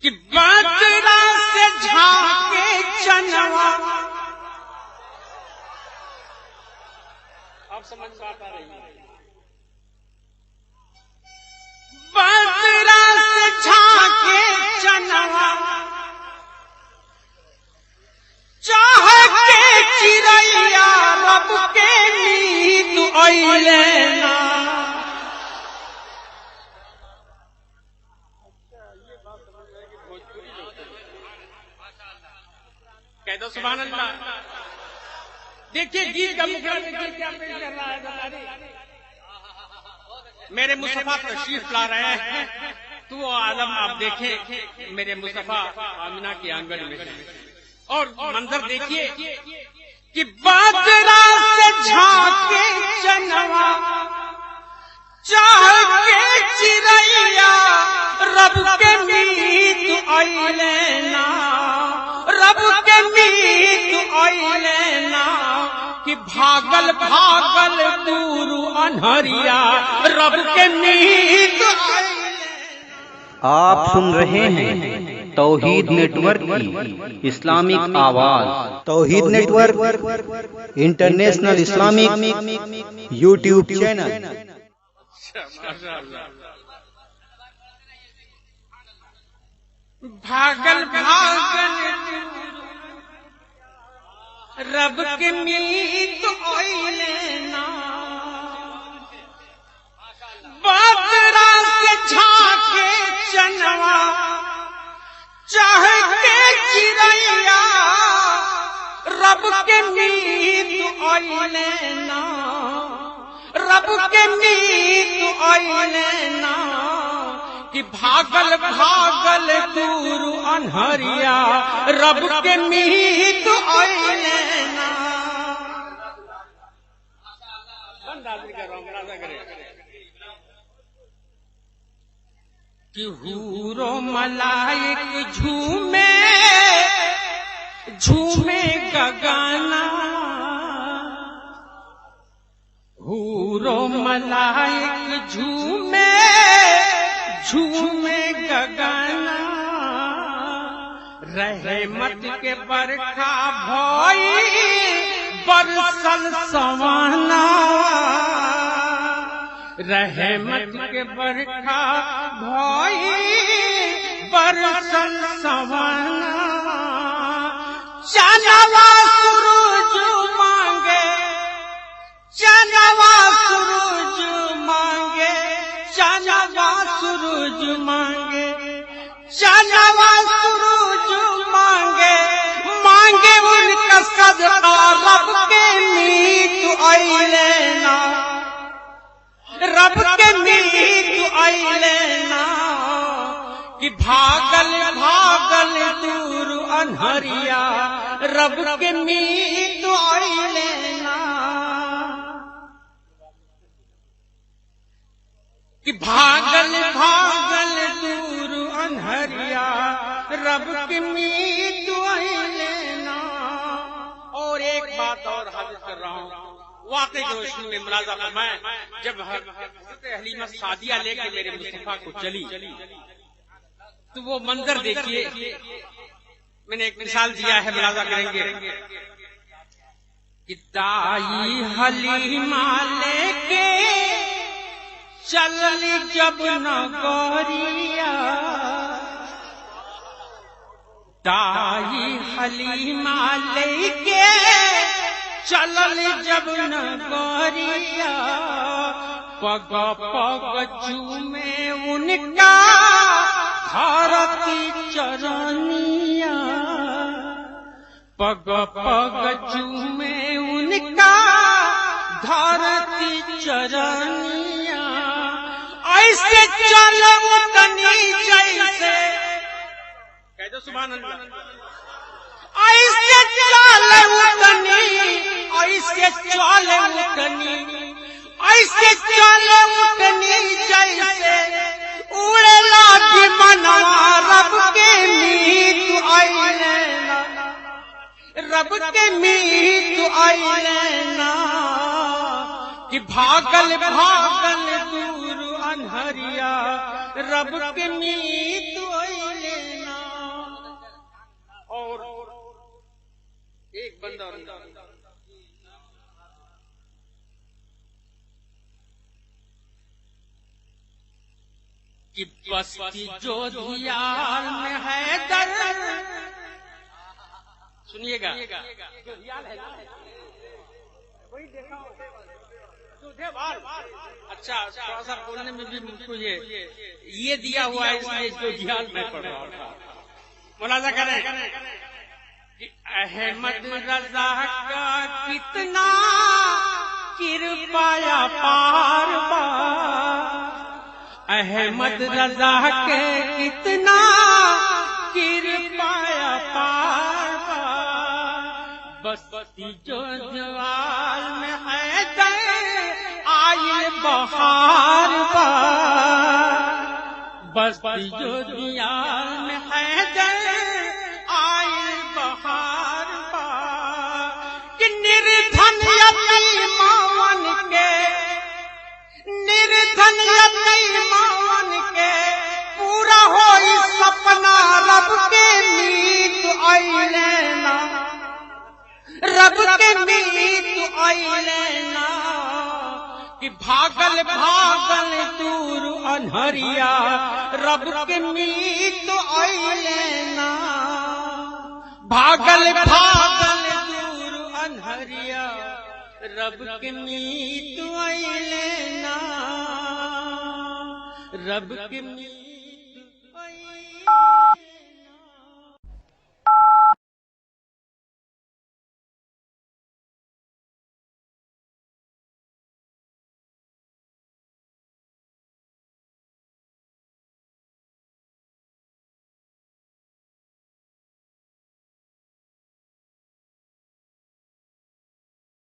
कि बदरा से झांके चनवा। आप समझ बात आ रही है? बदरा से झांके चनवा, चाह के चिड़ैया रब के नींद अइले ना। कह दो सुभान अल्लाह। देखिए गीत का मुखड़ा देखिए क्या पेश कर रहा है। मेरे मुस्तफा तशरीफ ला रहे हैं तो वो आलम आप देखें मेरे मुस्तफा आमिना के आंगन में। और मंजर देखिए कि बदरा से झांके चनवा, चाह के चिड़ैया रब के मीत अइले ना। रब के मीत अइले ना कि भागल भागल दूर अनहरिया रब के मीत अइले ना। आप सुन रहे हैं तौहीद नेटवर्क की इस्लामिक आवाज। Tauheed network international Islamic YouTube channel. भागल भागल रब के मीत अइले ना। बदरा से झांके चनवा, चाह के चिड़ैया रब के मीत अइले ना। रब के मीत अइले ना कि भागल भागल दूर अनहरिया रब के मीत अइले ना। कि हूरो मलाइक झूमे झूमे गगना। हूरो मलाइक झूमे झूमे गगना। रहमत के बरखा भई बरसल सवाना। रहमत के बरखा भई बरसल सवाना। चनवा सूरज मांगे, चनवा सूरज मांगे, चनवा सूरज मांगे, चनवा सूरज मांगे। मांगे उनका सदका रब के मीत अइले ना। रब के मीत अइले ना कि भागल भागल दूर अनहरिया रब के मीत अइले ना। कि भागल भागल दूर अनहरिया रब के मीत अइले ना। और एक बात और हाजिर कर रहा हूँ वाकई की रोशनी में मुलाजा फरमाएं। जब हज़रत हलीमा सादिया लेकर मेरे मुस्तफा को चली तो वो मंजर देखिए। मैंने एक मिसाल दिया है, मुलाजा करेंगे कि दाई हलीमा लेके चलली जब नगरिया। दाई हलीमा लेके चलल जब नगरिया। पग पग चूमे उनका धरती चरनिया। पग पग चूमे उनका धरती चरनिया। ऐसे चल उतनी जैसे, कह दो सुभान अल्लाह। ऐसे चल उतनी, ऐसे चल उतनी, ऐसे चल उतनी जैसे उड़ेला विमना रब के मीत अइले ना। रब के मीत अइले ना कि भागल भागल दूर अनहरिया रब के मीत अइले ना। एक बंदा और कि बस्ती जो धियाल में है दर, सुनिएगा, जो धियाल है वही देखा अच्छा, थोड़ा सा बोलने में भी मुझको ये दिया हुआ है, इसलिए जो धियाल में पढ़ रहा था। मुलाजा करें, अहमद रजा का कितना कृपाया पार पार, अहमद रजा के कितना कृपाया पार पार, बस्ती जो जवाल में है दर आए बहार बार, बस्ती जो दियाल में है दर आए बहार बार, कि निर्धन यतीमावन के, निर्धन यतीमावन के पूरा हो इस सपना, रब के मीत आइले ना, रब के मीत आइले ना, कि भागल भागल दूर अनहरिया, रब के मीत आइले ना, भागल भागल दूर अनहरिया, रब के मीत आइले ना, रब के मीत